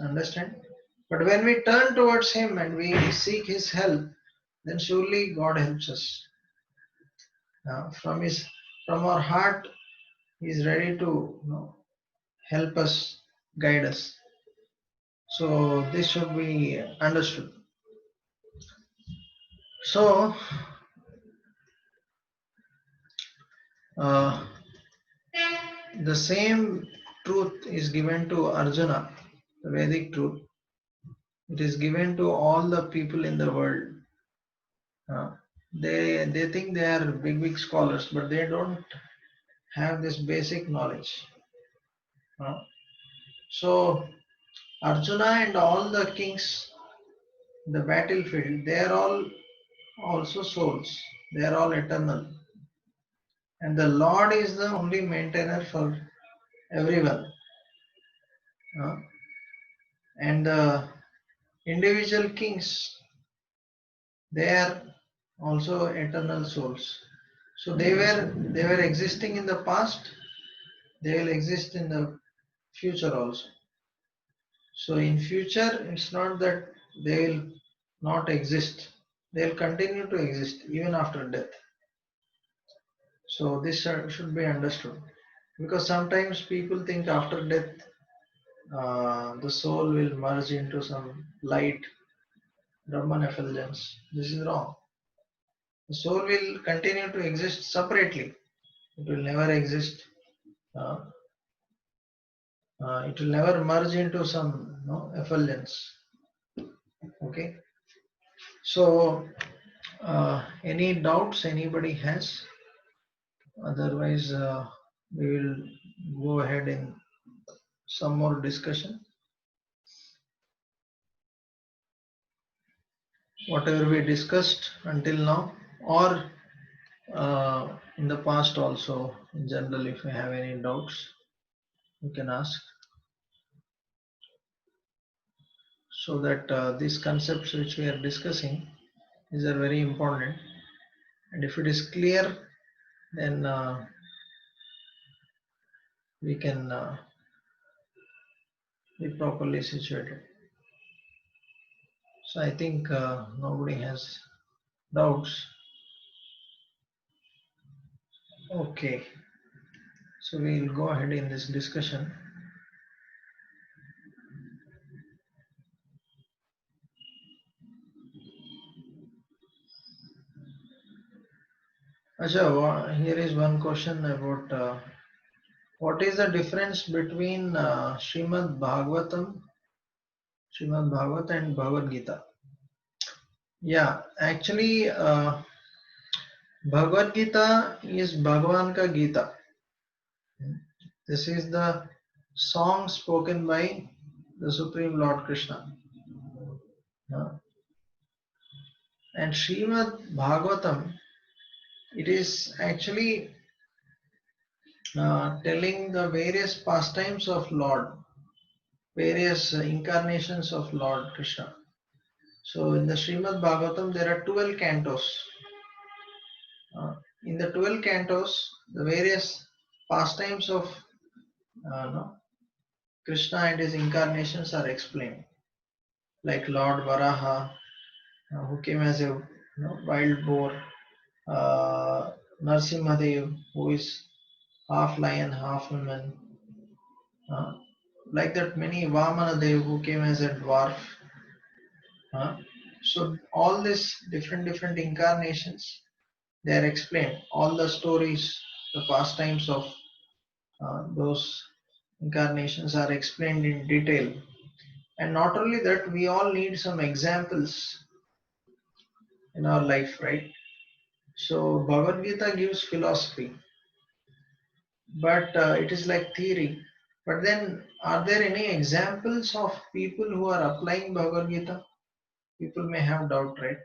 Understand? But when we turn towards him and we seek his help, then surely God helps us. From his, from our heart, he is ready to, help us, guide us. So this should be understood. So uh, the same truth is given to Arjuna, the Vedic truth. It is given to all the people in the world. Uh, they think they are big scholars, but they don't have this basic knowledge. Uh, so Arjuna and all the kings in the battlefield, they are all also souls. They are all eternal. And the Lord is the only maintainer for everyone. Uh, and the individual kings, they are also eternal souls. So they were existing in the past, they will exist in the future also. So in future, it's not that they will not exist. They will continue to exist even after death. So this should be understood. Because sometimes people think after death, the soul will merge into some light, Brahman effulgence. This is wrong. The soul will continue to exist separately. It will never exist. Uh, it will never merge into some effulgence. Okay. So, any doubts anybody has? Otherwise, we will go ahead in some more discussion. Whatever we discussed until now, or in the past also, in general, if you have any doubts, you can ask. So that these concepts which we are discussing, these are very important. And if it is clear, then we can be properly situated. So I think nobody has doubts. Okay, so we'll go ahead in this discussion. Acha, here is one question about what is the difference between Srimad Bhagavat and Bhagavad Gita? Yeah, actually, Bhagavad Gita is Bhagavan ka Gita. This is the song spoken by the Supreme Lord Krishna. And Srimad Bhagavatam, it is actually telling the various pastimes of Lord, various incarnations of Lord Krishna. So in the Srimad Bhagavatam, there are 12 cantos. In the 12 cantos, the various pastimes of no, Krishna and his incarnations are explained, like Lord Varaha, who came as a wild boar, Narsimhadev, who is half lion, half woman, like that many Vamana Dev who came as a dwarf, So all these different incarnations, they are explained. All the stories, the pastimes of those incarnations are explained in detail. And not only that, we all need some examples in our life, right? So Bhagavad Gita gives philosophy, but it is like theory. But then, are there any examples of people who are applying Bhagavad Gita? People may have doubt, right?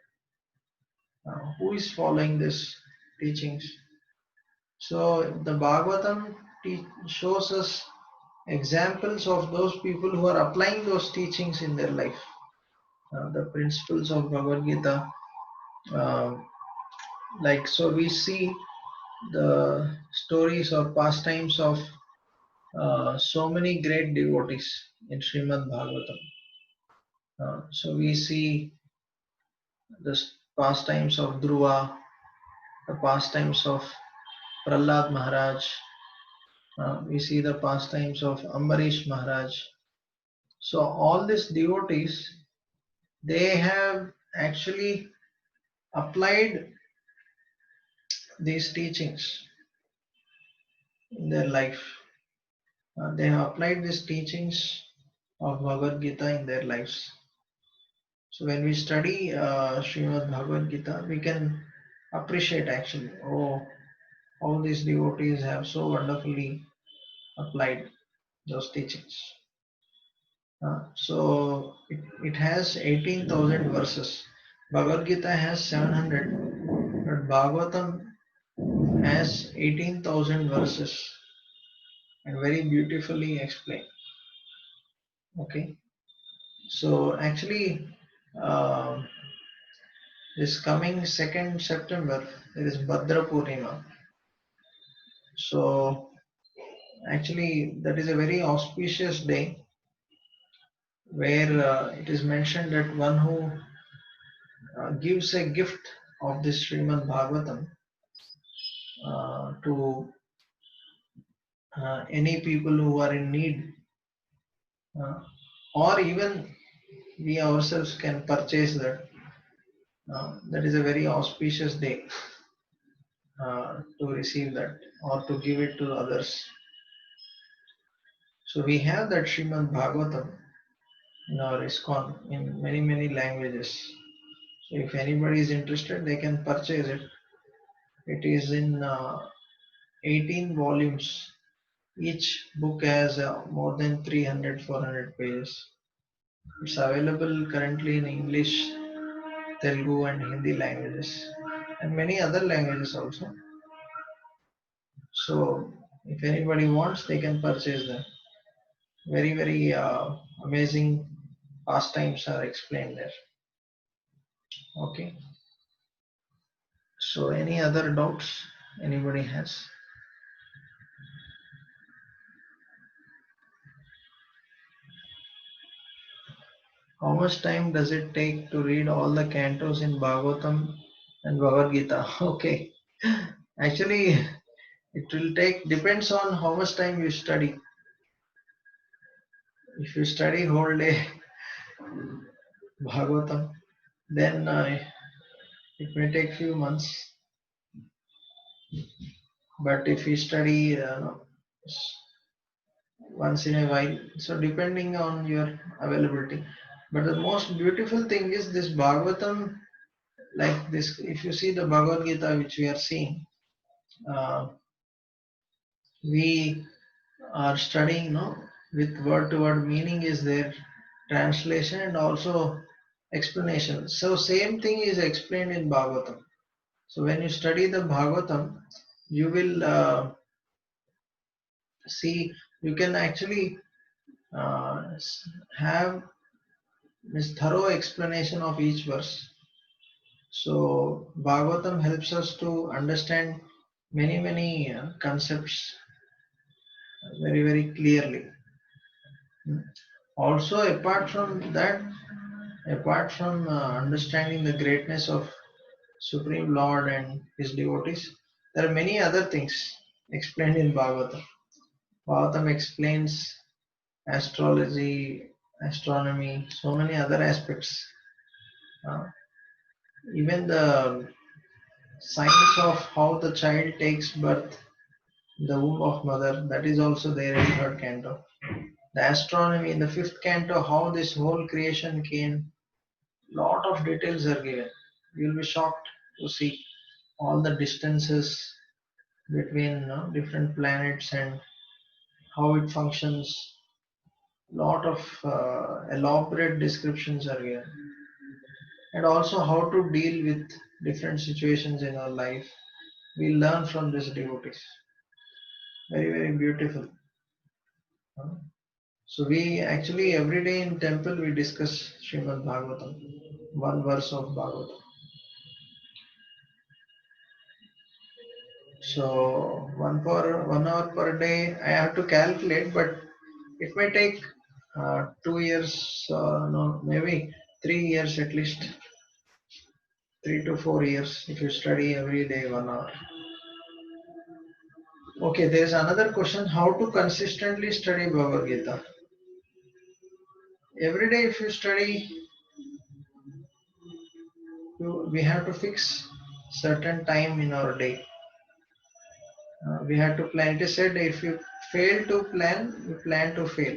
Who is following this teachings? So the Bhagavatam shows us examples of those people who are applying those teachings in their life. The principles of Bhagavad Gita, uh, like so, we see the stories or pastimes of so many great devotees in Srimad Bhagavatam. So we see the pastimes of Dhruva, the pastimes of Prahlad Maharaj, we see the pastimes of Ambarish Maharaj. So all these devotees, they have actually applied these teachings in their life. They have applied these teachings of Bhagavad Gita in their lives. So when we study Srimad Bhagavad Gita, we can appreciate actually, oh, all these devotees have so wonderfully applied those teachings. So it has 18,000 verses. Bhagavad Gita has 700, but Bhagavatam has 18,000 verses and very beautifully explained. Okay, so actually, uh, this coming 2nd September, there is Bhadra Purnima. So actually, that is a very auspicious day where it is mentioned that one who gives a gift of this Srimad Bhagavatam to any people who are in need, uh, or even we ourselves can purchase that. That is a very auspicious day to receive that or to give it to others. So we have that Srimad Bhagavatam in our ISKCON in many languages. So if anybody is interested, they can purchase it. It is in 18 volumes. Each book has more than 300, 400 pages. It's available currently in English, Telugu, and Hindi languages, and many other languages also. So, if anybody wants, they can purchase them. Very amazing pastimes are explained there. Okay. So, any other doubts anybody has? How much time does it take to read all the cantos in Bhagavatam and Bhagavad Gita? Okay. Actually, it will take, depends on how much time you study. If you study whole day Bhagavatam, then it may take few months. But if you study once in a while, so depending on your availability. But the most beautiful thing is this Bhagavatam, like this. If you see the Bhagavad Gita which we are seeing, uh, we are studying, no, with word to word meaning is there, translation and also explanation. So same thing is explained in Bhagavatam. So when you study the Bhagavatam, you will see, you can actually have this thorough explanation of each verse. So Bhagavatam helps us to understand many concepts very clearly. Also, apart from that, apart from understanding the greatness of Supreme Lord and His devotees, there are many other things explained in Bhagavatam. Bhagavatam explains astrology, astronomy, so many other aspects. Uh, Even the science of how the child takes birth in the womb of mother, that is also there in third canto. The astronomy in the fifth canto, how this whole creation came, lot of details are given. You'll be shocked to see all the distances between different planets and how it functions. Lot of elaborate descriptions are given, and also how to deal with different situations in our life. We learn from these devotees. Very, very beautiful. huh? So we actually every day in temple we discuss Srimad Bhagavatam, one verse of Bhagavatam. So 1 hour per day I have to calculate, but it may take 2 years, no, maybe 3 years at least, 3 to 4 years if you study every day 1 hour. Okay, there is another question: how to consistently study Bhagavad Gita? Every day, if you study, we have to fix certain time in our day. We have to plan. It is said if you fail to plan, you plan to fail.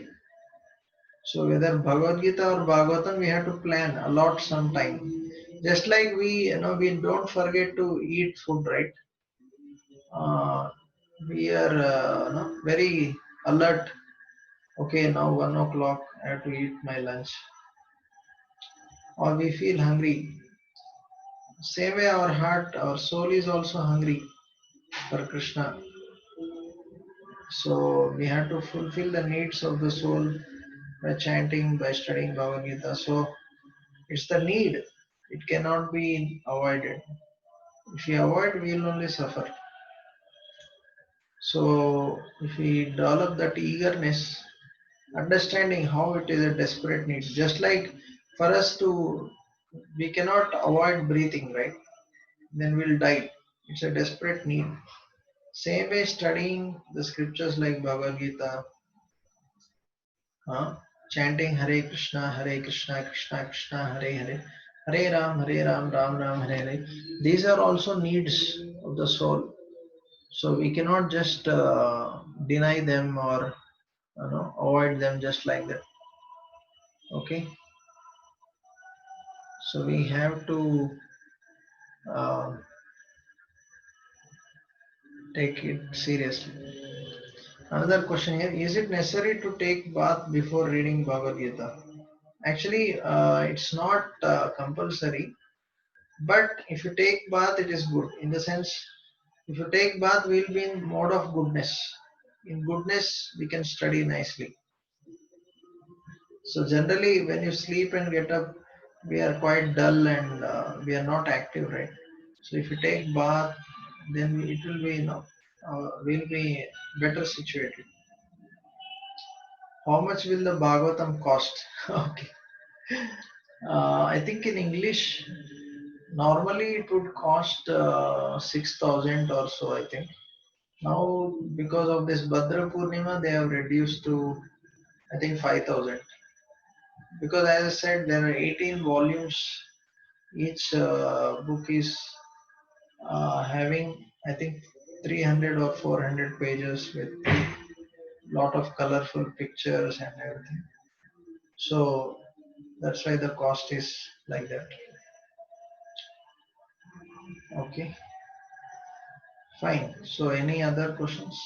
So whether Bhagavad Gita or Bhagavatam, we have to plan, allot some time. Just like we don't forget to eat food, right? Uh, we are very alert. Okay, now 1 o'clock, I have to eat my lunch. Or we feel hungry. Same way our heart, our soul is also hungry for Krishna. So we have to fulfill the needs of the soul by chanting, by studying Bhagavad Gita. So it's the need. It cannot be avoided. If we avoid, we will only suffer. So if we develop that eagerness, understanding how it is a desperate need, just like for us to, we cannot avoid breathing, right? Then we'll die. It's a desperate need. Same way studying the scriptures like Bhagavad Gita, uh, chanting Hare Krishna, Krishna Krishna, Hare Hare, Hare Ram, Ram Ram, Hare Hare. These are also needs of the soul. So we cannot just deny them or avoid them just like that. Okay. So we have to uh, take it seriously. Another question here: is it necessary to take bath before reading Bhagavad Gita? Actually, it's not compulsory, but if you take bath, it is good. In the sense, if you take bath, we'll be in mode of goodness. In goodness, we can study nicely. So generally, when you sleep and get up, we are quite dull and we are not active, right? So if you take bath, then it will be, we'll be better situated. How much will the Bhagavatam cost? Okay. I think in English, normally it would cost 6,000 or so, I think. Now, because of this Bhadra Purnima, they have reduced to, I think, 5,000. Because as I said, there are 18 volumes. Each book is having, I think, 300 or 400 pages with lot of colorful pictures and everything. So that's why the cost is like that. Okay, fine. So any other questions?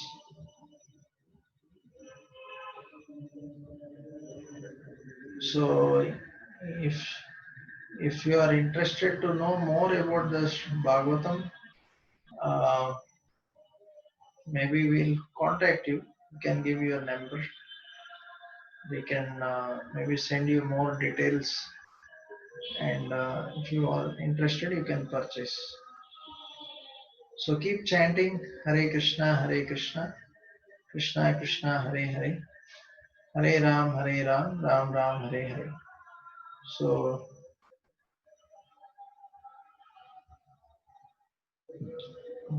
So if if you are interested to know more about this Bhagavatam, uh, maybe we'll contact you. We can give you a number. We can maybe send you more details, and if you are interested, you can purchase. So keep chanting Hare Krishna, Krishna Krishna, Hare Hare, Hare Ram, Ram Ram, Hare Hare. So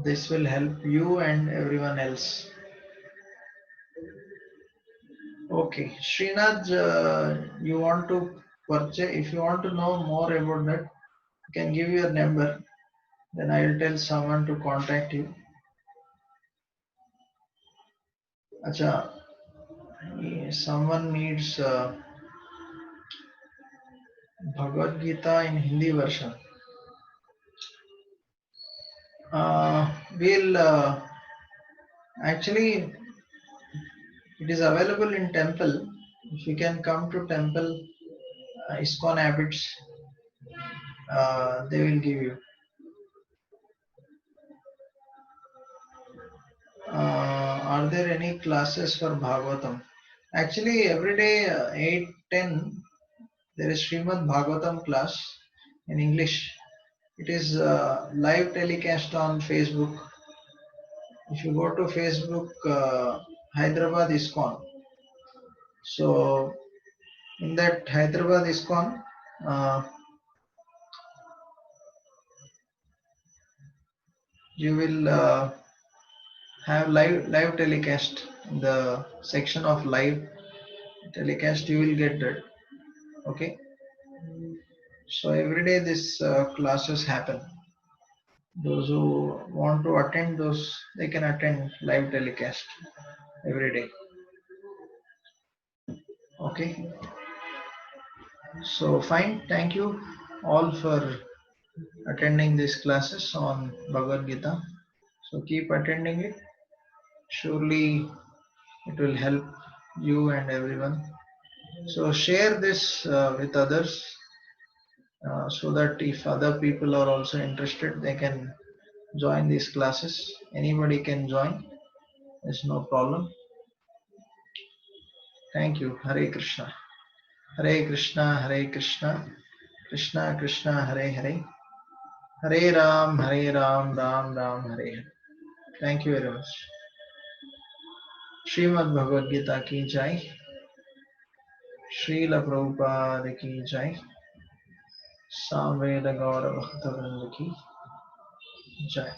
this will help you and everyone else. Okay, Srinath, you want to? purchase. If you want to know more about that, you can give your number, then I will tell someone to contact you. Acha, someone needs Bhagavad Gita in Hindi version. We'll actually, it is available in temple. If you can come to temple, ISKCON Habits, they will give you. Are there any classes for Bhagavatam? Actually, every day 8:10 there is Srimad Bhagavatam class in English. It is live telecast on Facebook. If you go to Facebook, Hyderabad ISKCON. So in that Hyderabad ISKCON, you will have live telecast. In the section of live telecast, you will get that. Okay. So every day this classes happen. Those who want to attend those, they can attend live telecast every day. Okay. So fine. Thank you all for attending these classes on Bhagavad Gita. So keep attending it. Surely it will help you and everyone. So share this with others so that if other people are also interested, they can join these classes. Anybody can join. There's no problem. Thank you. Hare Krishna. Hare Krishna, Hare Krishna, Krishna Krishna, Hare Hare, Hare Ram, Ram Ram, Hare Hare. Thank you very much. Srimad Bhagavad Gita ki jai. Srila Prabhupada ki jai. Samveda Gaura Bhakta Vrinda ki jai.